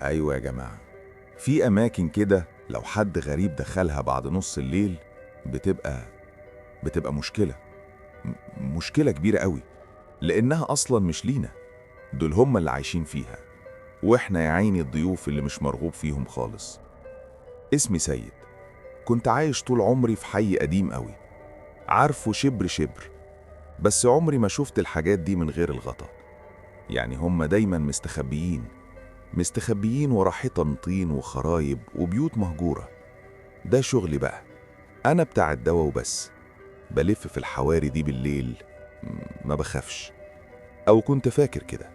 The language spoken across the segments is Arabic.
أيوة يا جماعة، في أماكن كده لو حد غريب دخلها بعد نص الليل بتبقى مشكلة. مشكلة كبيرة قوي، لأنها أصلا مش لينا، دول هم اللي عايشين فيها، وإحنا يا عيني الضيوف اللي مش مرغوب فيهم خالص. اسمي سيد، كنت عايش طول عمري في حي قديم قوي، عارفه شبر شبر، بس عمري ما شفت الحاجات دي من غير الغطا. يعني هم دايما مستخبيين ورا حيطان طين وخرايب وبيوت مهجورة. ده شغلي بقى، أنا بتاع الدوا وبس، بلف في الحواري دي بالليل، ما بخافش، أو كنت فاكر كده.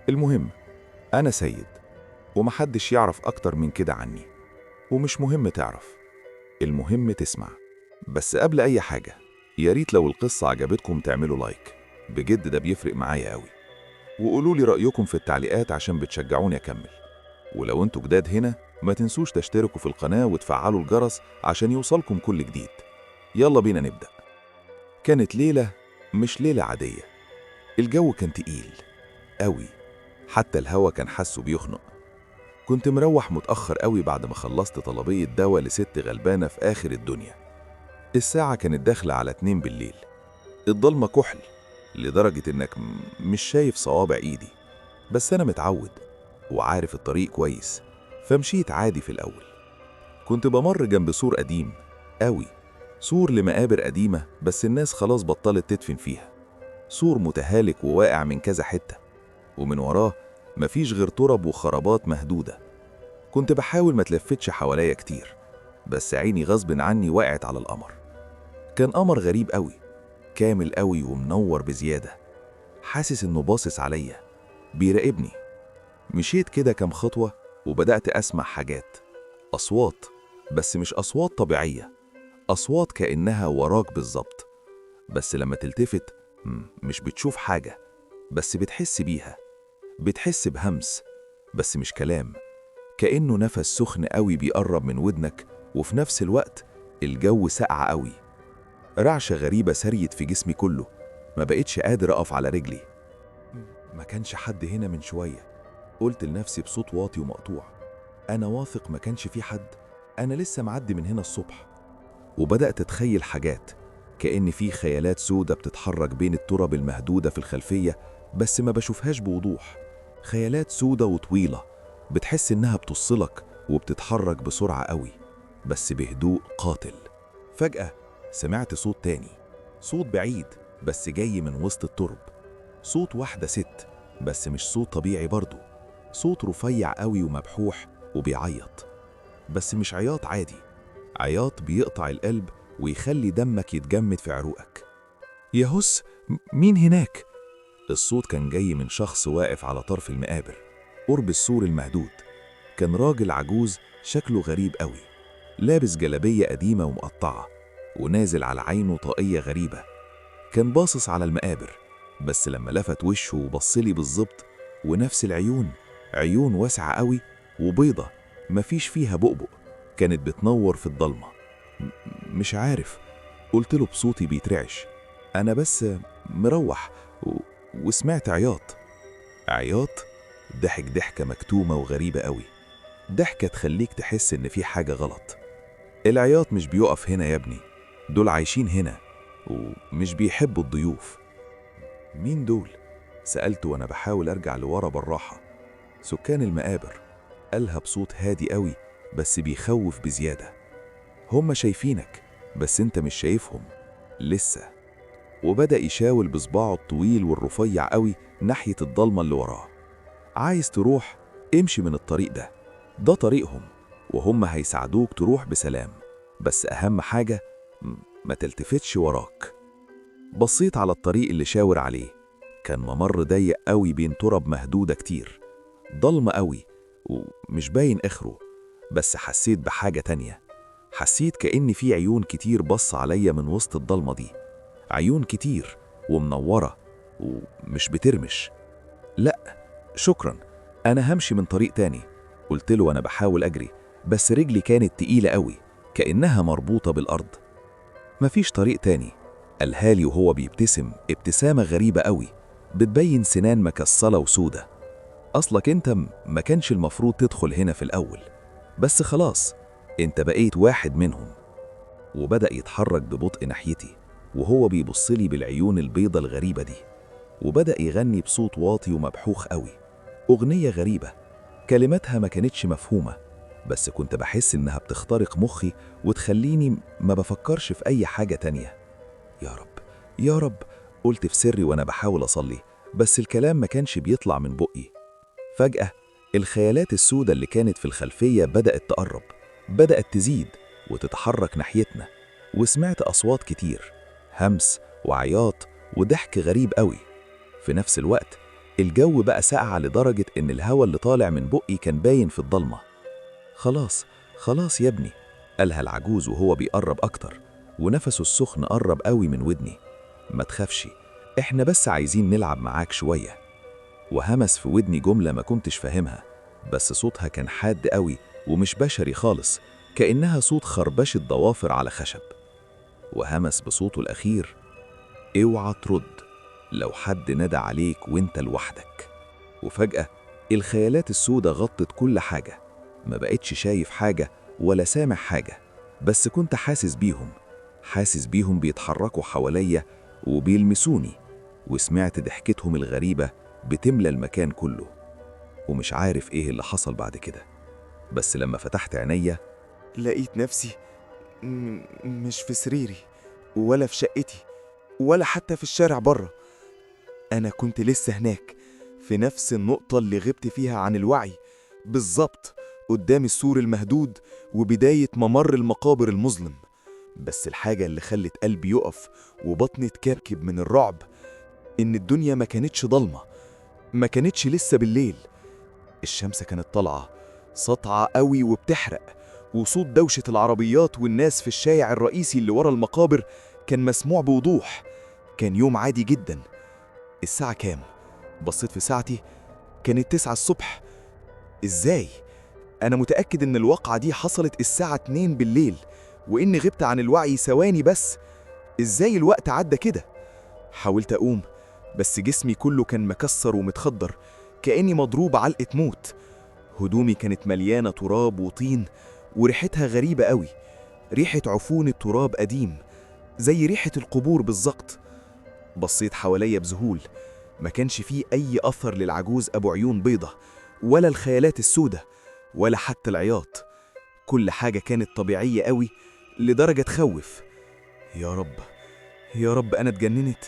المهم، أنا سيد، ومحدش يعرف أكتر من كده عني، ومش مهم تعرف، المهم تسمع. بس قبل أي حاجة، ياريت لو القصة عجبتكم تعملوا لايك، بجد ده بيفرق معايا قوي، وقولوا لي رأيكم في التعليقات عشان بتشجعوني أكمل. ولو انتوا جداد هنا، ما تنسوش تشتركوا في القناة وتفعلوا الجرس عشان يوصلكم كل جديد. يلا بينا نبدأ. كانت ليلة مش ليلة عادية، الجو كان تقيل قوي، حتى الهوا كان حاسه بيخنق. كنت مروح متأخر قوي بعد ما خلصت طلبية دواء لست غلبانة في آخر الدنيا. الساعة كانت داخلة على 2 بالليل، الضلمة كحل لدرجة إنك مش شايف صوابع إيدي، بس أنا متعود وعارف الطريق كويس، فمشيت عادي في الأول. كنت بمر جنب سور قديم قوي، سور لمقابر قديمة بس الناس خلاص بطلت تدفن فيها، سور متهالك وواقع من كذا حتة، ومن وراه مفيش غير تراب وخرابات مهدودة. كنت بحاول ما تلفتش حواليا كتير، بس عيني غصب عني وقعت على القمر. كان قمر غريب قوي، كامل قوي ومنور بزيادة، حاسس إنه باصص عليا بيراقبني. مشيت كده كام خطوة وبدأت أسمع حاجات، أصوات، بس مش أصوات طبيعية، أصوات كأنها وراك بالظبط. بس لما تلتفت مش بتشوف حاجة، بس بتحس بيها، بتحس بهمس، بس مش كلام، كأنه نفس سخن قوي بيقرب من ودنك، وفي نفس الوقت الجو ساقع قوي. رعشة غريبة سريت في جسمي كله، ما بقتش قادر أقف على رجلي. ما كانش حد هنا من شوية، قلت لنفسي بصوت واطي ومقطوع. أنا واثق ما كانش في حد، أنا لسه معدي من هنا الصبح. وبدأت أتخيل حاجات، كأن في خيالات سودة بتتحرك بين التراب المهدودة في الخلفية، بس ما بشوفهاش بوضوح. خيالات سودة وطويلة، بتحس إنها بتوصلك وبتتحرك بسرعة قوي، بس بهدوء قاتل. فجأة سمعت صوت تاني، صوت بعيد بس جاي من وسط الترب، صوت واحدة ست، بس مش صوت طبيعي برضو، صوت رفيع قوي ومبحوح وبيعيط، بس مش عياط عادي، عياط بيقطع القلب ويخلي دمك يتجمد في عروقك. يا هس، مين هناك؟ الصوت كان جاي من شخص واقف على طرف المقابر قرب السور المهدود. كان راجل عجوز شكله غريب قوي، لابس جلابية قديمة ومقطعة، ونازل على عينه طاقية غريبة. كان باصص على المقابر، بس لما لفت وشه وبصلي بالظبط، ونفس العيون، عيون واسعة قوي وبيضة مفيش فيها بؤبؤ، كانت بتنور في الضلمة. مش عارف، قلت له بصوتي بيترعش، أنا بس مروح وسمعت عياط. عياط؟ ضحك ضحكة مكتومة وغريبة قوي، ضحكة تخليك تحس إن في حاجة غلط. العياط مش بيقف هنا يا ابني، دول عايشين هنا ومش بيحبوا الضيوف. مين دول؟ سألته وأنا بحاول أرجع لورا بالراحة. سكان المقابر، قالها بصوت هادي قوي بس بيخوف بزيادة. هم شايفينك بس انت مش شايفهم لسه. وبدأ يشاور بصباعه الطويل والرفيع قوي ناحية الضلمة اللي وراه. عايز تروح؟ امشي من الطريق ده، ده طريقهم، وهم هيساعدوك تروح بسلام، بس أهم حاجة ما تلتفتش وراك. بصيت على الطريق اللي شاور عليه، كان ممر ضيق قوي بين تراب مهدودة كتير، ضلمة قوي ومش باين آخره. بس حسيت بحاجة تانية، حسيت كأن في عيون كتير بص عليا من وسط الضلمة دي، عيون كتير ومنورة ومش بترمش. لا شكرا، أنا همشي من طريق تاني، قلت له وأنا بحاول أجري، بس رجلي كانت تقيلة قوي كأنها مربوطة بالأرض. مفيش طريق تاني، قالها لي وهو بيبتسم ابتسامة غريبة قوي، بتبين سنان مكسلة وسودة. أصلك أنت ما كانش المفروض تدخل هنا في الأول، بس خلاص أنت بقيت واحد منهم. وبدأ يتحرك ببطء ناحيتي وهو بيبصلي بالعيون البيضة الغريبة دي، وبدأ يغني بصوت واطي ومبحوخ قوي، أغنية غريبة كلماتها ما كانتش مفهومة، بس كنت بحس إنها بتخترق مخي وتخليني ما بفكرش في أي حاجة تانية. يا رب يا رب، قلت في سري وأنا بحاول أصلي، بس الكلام ما كانش بيطلع من بقي. فجأة الخيالات السوداء اللي كانت في الخلفية بدأت تقرب، بدأت تزيد وتتحرك ناحيتنا، وسمعت أصوات كتير، همس وعياط وضحك غريب قوي. في نفس الوقت الجو بقى ساقع لدرجة إن الهوا اللي طالع من بقي كان باين في الضلمة. خلاص خلاص يا ابني، قالها العجوز وهو بيقرب أكتر، ونفسه السخن قرب قوي من ودني. ما تخافش، إحنا بس عايزين نلعب معاك شوية. وهمس في ودني جملة ما كنتش فاهمها، بس صوتها كان حاد قوي ومش بشري خالص، كأنها صوت خربشة ضوافر على خشب. وهمس بصوته الأخير: اوعى ترد لو حد نادى عليك وانت لوحدك. وفجأة الخيالات السوداء غطت كل حاجة، ما بقتش شايف حاجة ولا سامع حاجة، بس كنت حاسس بيهم بيتحركوا حواليا وبيلمسوني، وسمعت ضحكتهم الغريبة بتملى المكان كله. ومش عارف ايه اللي حصل بعد كده، بس لما فتحت عينيا لقيت نفسي مش في سريري ولا في شقتي ولا حتى في الشارع بره. أنا كنت لسه هناك في نفس النقطة اللي غبت فيها عن الوعي بالظبط، قدام السور المهدود وبداية ممر المقابر المظلم. بس الحاجة اللي خلت قلبي يقف وبطني تكركب من الرعب إن الدنيا ما كانتش ضلمة، ما كانتش لسه بالليل. الشمس كانت طالعة سطعة قوي وبتحرق، وصوت دوشة العربيات والناس في الشارع الرئيسي اللي ورا المقابر كان مسموع بوضوح. كان يوم عادي جدا. الساعة كام؟ بصيت في ساعتي، كانت 9 الصبح. ازاي؟ أنا متأكد إن الواقعة دي حصلت الساعة 2 بالليل، وإني غبت عن الوعي ثواني بس. ازاي الوقت عدى كده؟ حاولت أقوم، بس جسمي كله كان مكسر ومتخدر، كأني مضروب علقة موت. هدومي كانت مليانة تراب وطين، وريحتها غريبة قوي، ريحة عفون التراب قديم، زي ريحة القبور بالظبط. بصيت حواليا بذهول، ما كانش فيه أي أثر للعجوز أبو عيون بيضة، ولا الخيالات السودة، ولا حتى العياط. كل حاجة كانت طبيعية قوي لدرجة تخوف. يا رب يا رب، أنا اتجننت،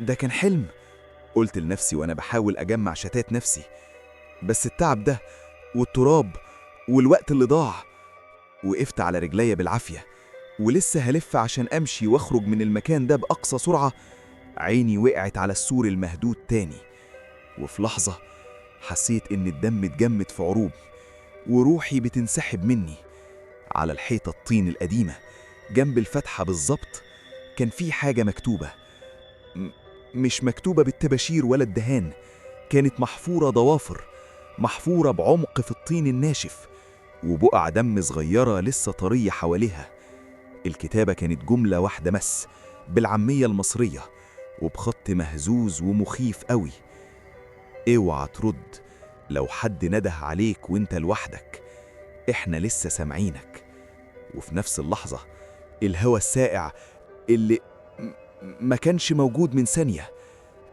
ده كان حلم، قلت لنفسي وأنا بحاول أجمع شتات نفسي. بس التعب ده والتراب والوقت اللي ضاع. وقفت على رجليا بالعافية، ولسه هلف عشان أمشي واخرج من المكان ده بأقصى سرعة، عيني وقعت على السور المهدود تاني. وفي لحظة حسيت إن الدم اتجمد في عروقي وروحي بتنسحب مني. على الحيطة الطين القديمة جنب الفتحة بالظبط كان في حاجة مكتوبة، مش مكتوبة بالطباشير ولا الدهان، كانت محفورة ضوافر، محفورة بعمق في الطين الناشف، وبقع دم صغيرة لسه طرية حواليها. الكتابة كانت جملة واحدة بس بالعامية المصرية وبخط مهزوز ومخيف قوي: اوعى ترد لو حد نده عليك وانت لوحدك، احنا لسه سامعينك. وفي نفس اللحظة الهوا الساقع اللي ما كانش موجود من ثانية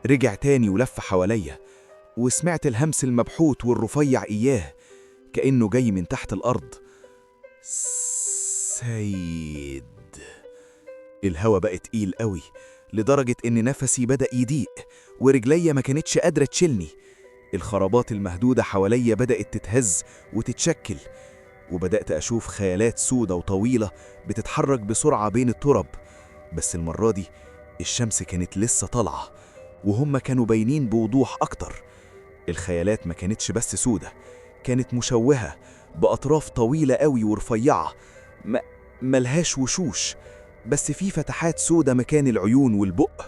رجع تاني ولف حواليا، وسمعت الهمس المبحوث والرفيع إياه كأنه جاي من تحت الأرض: سيد. الهوا بقى تقيل قوي لدرجة إن نفسي بدأ يضيق ورجليا ما كانتش قادرة تشيلني. الخرابات المهدودة حواليا بدأت تتهز وتتشكل، وبدأت أشوف خيالات سودة وطويلة بتتحرك بسرعة بين التراب. بس المرة دي الشمس كانت لسه طالعة، وهم كانوا باينين بوضوح أكتر. الخيالات ما كانتش بس سودة، كانت مشوهة بأطراف طويلة قوي ورفيعة، ملهاش وشوش، بس في فتحات سودة مكان العيون والبق.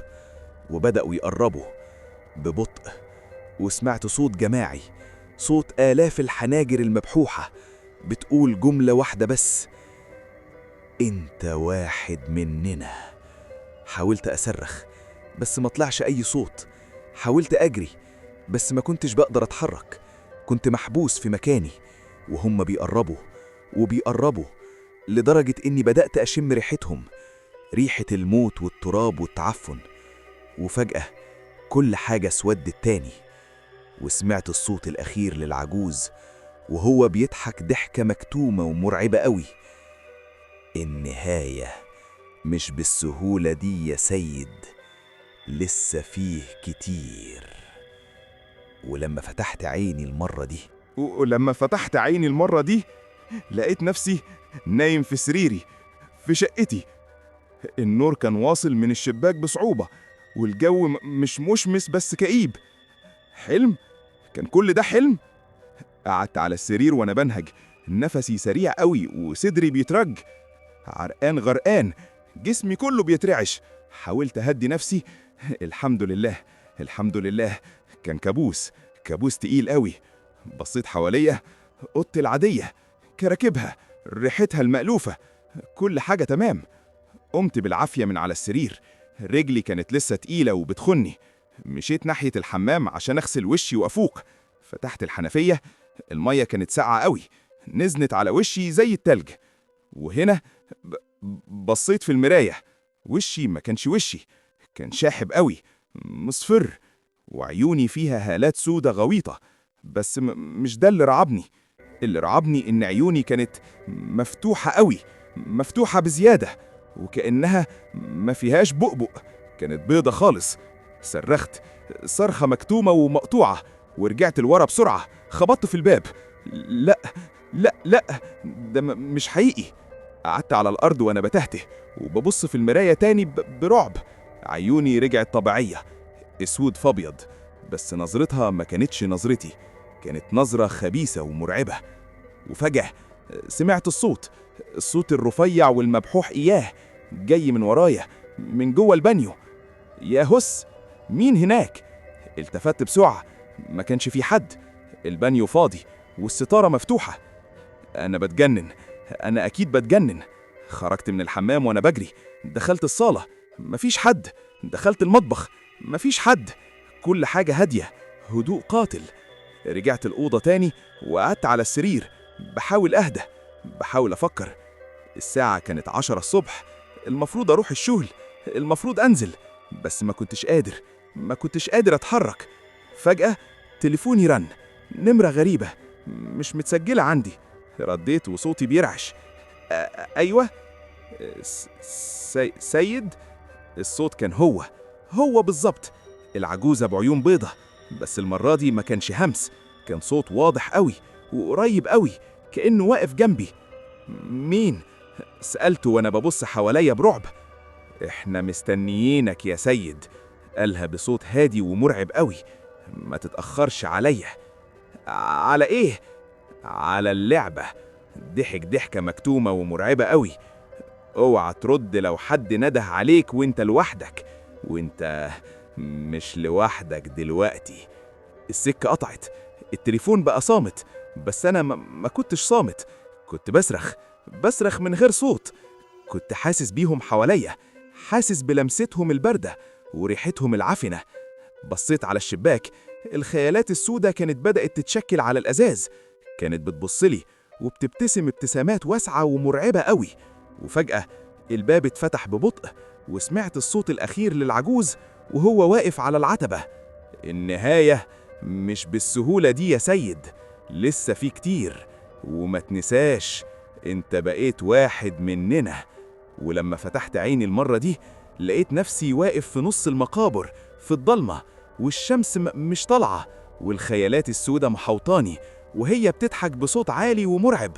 وبدأوا يقربوا ببطء، وسمعت صوت جماعي، صوت آلاف الحناجر المبحوحة بتقول جملة واحدة بس: انت واحد مننا. حاولت أصرخ بس ما طلعش أي صوت. حاولت أجري بس ما كنتش بقدر أتحرك. كنت محبوس في مكاني، وهم بيقربوا وبيقربوا، لدرجة إني بدأت أشم ريحتهم، ريحة الموت والتراب والتعفن. وفجأة كل حاجة اسودت تاني، وسمعت الصوت الأخير للعجوز وهو بيضحك ضحكة مكتومة ومرعبة قوي. النهاية مش بالسهولة دي يا سيد، لسه فيه كتير. ولما فتحت عيني المرة دي لقيت نفسي نايم في سريري في شقتي. النور كان واصل من الشباك بصعوبة، والجو مش مشمس بس كئيب. حلم؟ كان كل ده حلم؟ قعدت على السرير وأنا بنهج، نفسي سريع قوي وصدري بيترج، عرقان غرقان، جسمي كله بيترعش. حاولت أهدي نفسي. الحمد لله، الحمد لله، كان كابوس تقيل قوي. بصيت حواليا، أوضتي العادية، كراكبها، ريحتها المألوفة، كل حاجة تمام. قمت بالعافية من على السرير، رجلي كانت لسه تقيلة وبتخني. مشيت ناحية الحمام عشان أغسل وشي وأفوق. فتحت الحنفية، المية كانت ساقعة قوي، نزلت على وشي زي التلج. وهنا بصيت في المراية، وشي ما كانش وشي، كان شاحب قوي، مصفر، وعيوني فيها هالات سودة غويطة. بس مش ده اللي رعبني. اللي رعبني إن عيوني كانت مفتوحة قوي، مفتوحة بزيادة، وكأنها ما فيهاش بؤبؤ، كانت بيضة خالص. صرخت صرخة مكتومة ومقطوعة، ورجعت لورا بسرعة، خبطت في الباب. لا لا لا، ده مش حقيقي. قعدت على الأرض وأنا بتهته وببص في المراية تاني برعب. عيوني رجعت طبيعية، اسود فابيض، بس نظرتها ما كانتش نظرتي، كانت نظرة خبيثة ومرعبة. وفجأة سمعت الصوت الرفيع والمبحوح إياه جاي من ورايا، من جوه البانيو. يا هس، مين هناك؟ التفت بسرعة، ما كانش في حد، البانيو فاضي والستارة مفتوحة. أنا بتجنن، أنا أكيد بتجنن. خرجت من الحمام وأنا بجري، دخلت الصالة، مفيش حد. دخلت المطبخ، مفيش حد، كل حاجة هادية، هدوء قاتل. رجعت الأوضة تاني وقعدت على السرير، بحاول أهدى، بحاول أفكر. الساعة كانت 10 الصبح، المفروض أروح الشغل، المفروض أنزل، بس ما كنتش قادر أتحرك. فجأة تليفوني رن، نمرة غريبة مش متسجلة عندي. رديت وصوتي بيرعش. أيوة، سيد. الصوت كان هو بالظبط، العجوزة بعيون بيضة، بس المرة دي ما كانش همس، كان صوت واضح قوي وقريب قوي، كأنه واقف جنبي. مين؟ سألته وأنا ببص حواليا برعب. إحنا مستنيينك يا سيد، قالها بصوت هادي ومرعب قوي. ما تتأخرش عليا. على إيه؟ على اللعبة. ضحك ضحكة مكتومة ومرعبة قوي. اوعى ترد لو حد نده عليك وانت لوحدك، وانت مش لوحدك دلوقتي. السكة قطعت، التليفون بقى صامت، بس أنا ما كنتش صامت، كنت بصرخ من غير صوت. كنت حاسس بيهم حواليا، حاسس بلمستهم الباردة وريحتهم العفنة. بصيت على الشباك، الخيالات السودة كانت بدأت تتشكل على الأزاز، كانت بتبصلي وبتبتسم ابتسامات واسعة ومرعبة قوي. وفجأة الباب اتفتح ببطء، وسمعت الصوت الأخير للعجوز وهو واقف على العتبة. النهاية مش بالسهولة دي يا سيد، لسه في كتير، وما تنساش انت بقيت واحد مننا. ولما فتحت عيني المرة دي لقيت نفسي واقف في نص المقابر في الضلمة، والشمس مش طالعة، والخيالات السودة محوطاني وهي بتضحك بصوت عالي ومرعب.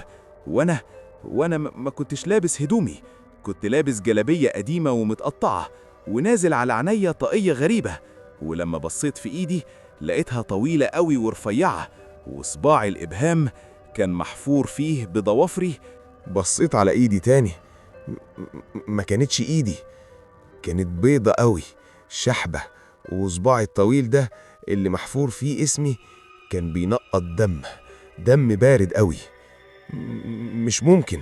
وانا ما كنتش لابس هدومي، كنت لابس جلابية قديمة ومتقطعة، ونازل على عينيا طاقية غريبة. ولما بصيت في ايدي لقيتها طويلة قوي ورفيعة، وصباع الإبهام كان محفور فيه بضوافري. بصيت على ايدي تاني، ما كانتش ايدي، كانت بيضة قوي شحبة، وصباعي الطويل ده اللي محفور فيه اسمي كان بينقط دم بارد قوي. مش ممكن،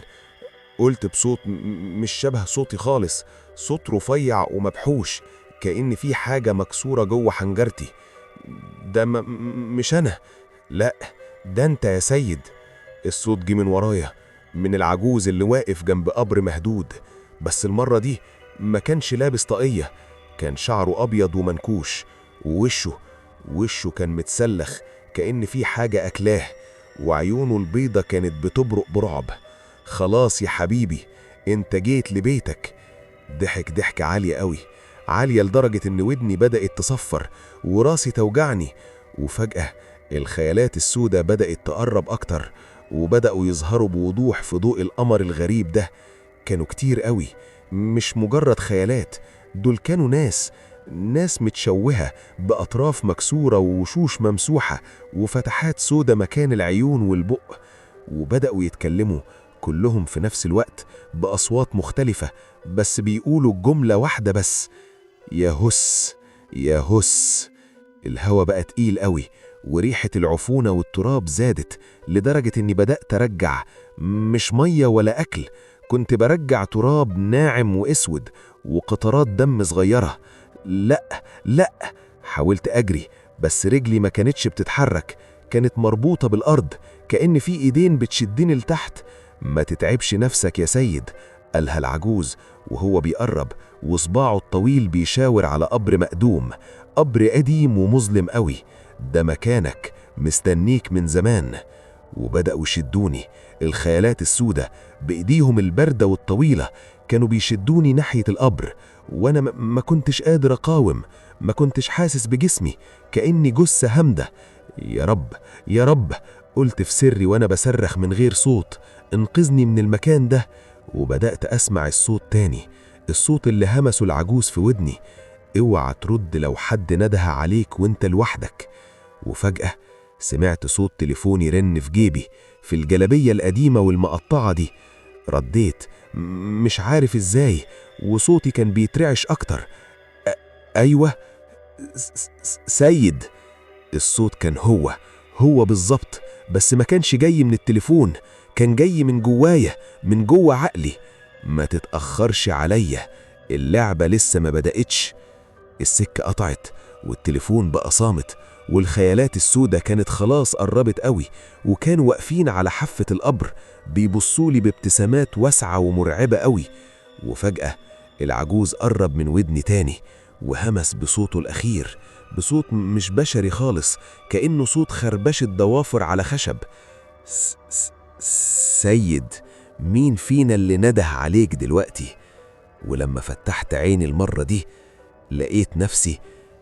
قلت بصوت مش شبه صوتي خالص، صوت رفيع ومبحوش، كأن في حاجة مكسورة جوه حنجرتي. ده مش أنا. لا، ده أنت يا سيد. الصوت جه من ورايا، من العجوز اللي واقف جنب قبر مهدود. بس المرة دي ما كانش لابس طاقية، كان شعره أبيض ومنكوش، ووشه كان متسلخ كأن في حاجة أكلاه، وعيونه البيضة كانت بتبرق برعب. خلاص يا حبيبي، انت جيت لبيتك. ضحك ضحكة عالية قوي، عالية لدرجة ان ودني بدأت تصفر وراسي توجعني. وفجأة الخيالات السوداء بدأت تقرب أكتر، وبدأوا يظهروا بوضوح في ضوء القمر الغريب ده. كانوا كتير قوي، مش مجرد خيالات، دول كانوا ناس متشوهة بأطراف مكسورة ووشوش ممسوحة وفتحات سودة مكان العيون والبق. وبدأوا يتكلموا كلهم في نفس الوقت بأصوات مختلفة، بس بيقولوا جملة واحدة بس: يا هس يا هس. الهوا بقى تقيل قوي، وريحة العفونة والتراب زادت لدرجة اني بدأت ارجع، مش مية ولا اكل، كنت برجع تراب ناعم واسود وقطرات دم صغيرة. لا لا، حاولت اجري بس رجلي ما كانتش بتتحرك، كانت مربوطة بالارض كأن في ايدين بتشدني لتحت. ما تتعبش نفسك يا سيد، قالها العجوز وهو بيقرب، وصباعه الطويل بيشاور على قبر مقدوم، قبر قديم ومظلم قوي. ده مكانك، مستنيك من زمان. وبدأوا يشدوني الخيالات السودة بإيديهم الباردة والطويلة، كانوا بيشدوني ناحية القبر، وأنا ما كنتش قادر أقاوم، ما كنتش حاسس بجسمي، كأني جثة همدة. يا رب يا رب، قلت في سري وأنا بصرخ من غير صوت، انقذني من المكان ده. وبدأت أسمع الصوت تاني، الصوت اللي همسه العجوز في ودني: اوعى ترد لو حد نده عليك وانت لوحدك. وفجأة سمعت صوت تليفوني رن في جيبي، في الجلابية القديمة والمقطعة دي. رديت مش عارف ازاي، وصوتي كان بيترعش اكتر: ايوه سيد. الصوت كان هو بالظبط، بس ما كانش جاي من التليفون، كان جاي من جوايا، من جوا عقلي. ما تتأخرش عليا، اللعبة لسه ما بدأتش. السكة قطعت والتليفون بقى صامت، والخيالات السودة كانت خلاص قربت قوي، وكانوا واقفين على حافة القبر بيبصولي بابتسامات واسعة ومرعبة قوي. وفجأة العجوز قرب من ودني تاني وهمس بصوته الأخير، بصوت مش بشري خالص، كأنه صوت خربشة ضوافر على خشب: سيد، مين فينا اللي نده عليك دلوقتي؟ ولما فتحت عيني المرة دي لقيت نفسي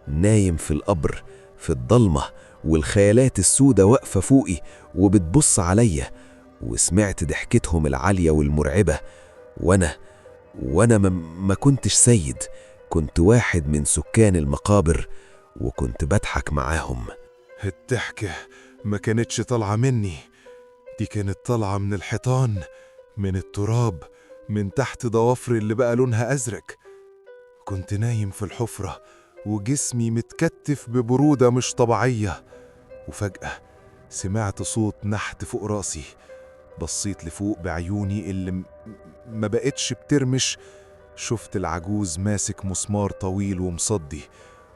نايم في القبر في الضلمة، والخيالات السودة واقفة فوقي وبتبص عليا، وسمعت ضحكتهم العالية والمرعبة. وأنا ما كنتش سيد، كنت واحد من سكان المقابر، وكنت بضحك معاهم. الضحكة ما كانتش طالعة مني، دي كانت طالعة من الحيطان، من التراب، من تحت ضوافري اللي بقى لونها أزرق. كنت نايم في الحفرة وجسمي متكتف ببرودة مش طبيعية، وفجأة سمعت صوت نحت فوق راسي. بصيت لفوق بعيوني اللي ما بقتش بترمش، شفت العجوز ماسك مسمار طويل ومصدي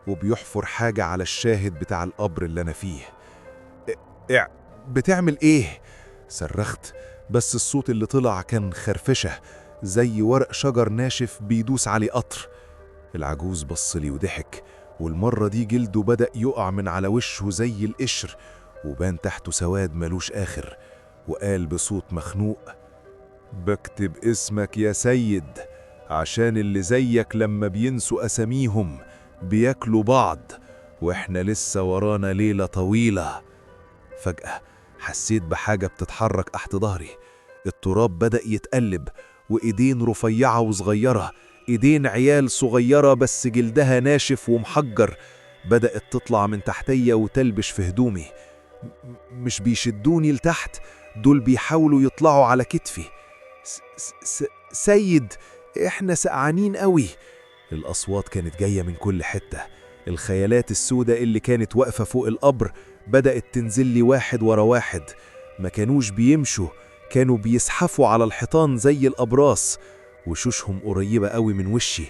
وبيحفر حاجة على الشاهد بتاع القبر اللي أنا فيه. بتعمل إيه؟ صرخت، بس الصوت اللي طلع كان خرفشة زي ورق شجر ناشف بيدوس عليه قطر. العجوز بصلي وضحك، والمرة دي جلده بدأ يقع من على وشه زي القشر، وبان تحته سواد ملوش آخر، وقال بصوت مخنوق: بكتب اسمك يا سيد، عشان اللي زيك لما بينسوا أساميهم بياكلوا بعض، وإحنا لسه ورانا ليلة طويلة. فجأة حسيت بحاجة بتتحرك تحت ظهري، التراب بدأ يتقلب، وإيدين رفيعة وصغيرة، إيدين عيال صغيرة بس جلدها ناشف ومحجر، بدأت تطلع من تحتية وتلبش في هدومي. مش بيشدوني لتحت، دول بيحاولوا يطلعوا على كتفي. سيد، إحنا سقعانين قوي. الأصوات كانت جاية من كل حتة، الخيالات السودة اللي كانت واقفة فوق القبر بدأت تنزل لي واحد ورا واحد، ما كانوش بيمشوا، كانوا بيزحفوا على الحيطان زي الأبراص. وشوشهم قريبة قوي من وشي،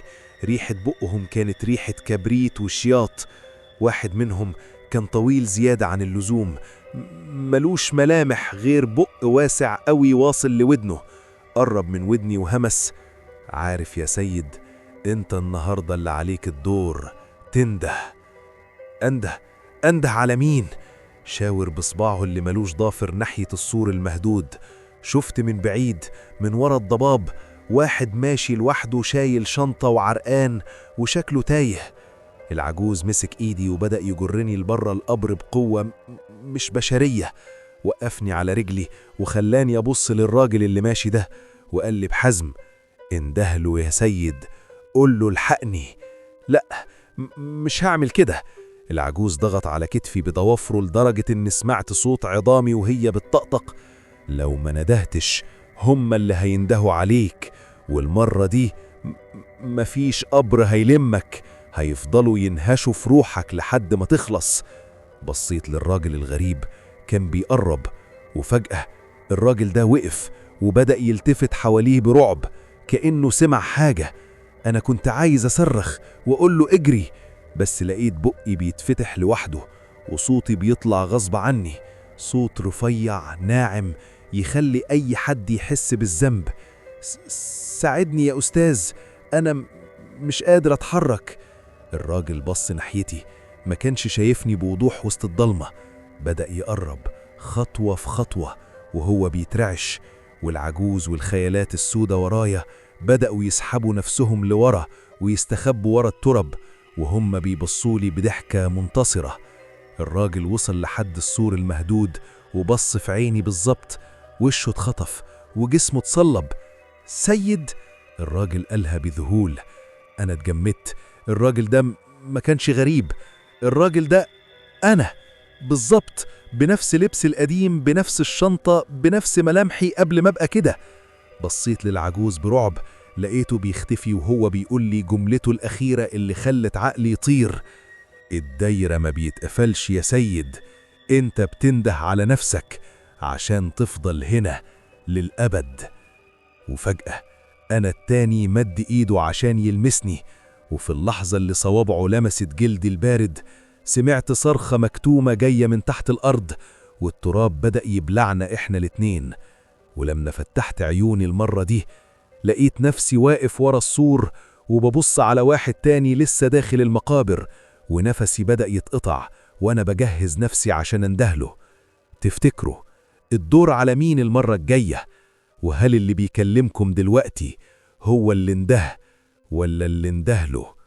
ريحة بقهم كانت ريحة كبريت وشياط. واحد منهم كان طويل زيادة عن اللزوم، ملوش ملامح غير بق واسع قوي واصل لودنه. قرب من ودني وهمس: عارف يا سيد، انت النهاردة اللي عليك الدور تنده. انده على مين؟ شاور بصباعه اللي ملوش ضافر ناحية السور المهدود. شفت من بعيد من ورا الضباب واحد ماشي لوحده شايل شنطة وعرقان وشكله تايه. العجوز مسك ايدي وبدأ يجرني لبره القبر بقوة مش بشرية. وقفني على رجلي وخلاني أبص للراجل اللي ماشي ده، وقال لي بحزم: اندهله يا سيد، قول له الحقني. لا، مش هعمل كده. العجوز ضغط على كتفي بضوافره لدرجة إن سمعت صوت عظامي وهي بتطقطق: لو ما ندهتش هم اللي هيندهوا عليك، والمرة دي مفيش قبر هيلمك، هيفضلوا ينهشوا في روحك لحد ما تخلص. بصيت للراجل الغريب، كان بيقرب، وفجأة الراجل ده وقف وبدأ يلتفت حواليه برعب كأنه سمع حاجة. أنا كنت عايز أصرخ وأقول له اجري، بس لقيت بقي بيتفتح لوحده وصوتي بيطلع غصب عني، صوت رفيع ناعم يخلي أي حد يحس بالذنب: ساعدني يا أستاذ، أنا مش قادر أتحرك. الراجل بص ناحيتي، ما كانش شايفني بوضوح وسط الضلمة. بدأ يقرب خطوة في خطوة وهو بيترعش، والعجوز والخيالات السودة ورايا بدأوا يسحبوا نفسهم لورا ويستخبوا ورا الترب وهم بيبصولي بضحكة منتصرة. الراجل وصل لحد السور المهدود وبص في عيني بالظبط، وشه اتخطف وجسمه اتصلب. سيد، الراجل قالها بذهول. أنا اتجمدت. الراجل ده ما كانش غريب، الراجل ده أنا بالظبط، بنفس لبس القديم، بنفس الشنطة، بنفس ملامحي قبل ما أبقى كده. بصيت للعجوز برعب، لقيته بيختفي وهو بيقول لي جملته الأخيرة اللي خلت عقلي يطير: الدايرة ما بيتقفلش يا سيد، انت بتنده على نفسك عشان تفضل هنا للأبد. وفجأة أنا التاني مد إيده عشان يلمسني، وفي اللحظة اللي صوابعه لمست جلدي البارد سمعت صرخة مكتومة جاية من تحت الأرض، والتراب بدأ يبلعنا إحنا الاتنين. ولما فتحت عيوني المرة دي لقيت نفسي واقف ورا السور وببص على واحد تاني لسه داخل المقابر، ونفسي بدأ يتقطع وأنا بجهز نفسي عشان اندهله. تفتكروا الدور على مين المرة الجاية؟ وهل اللي بيكلمكم دلوقتي هو اللي انده ولا اللي اندهله؟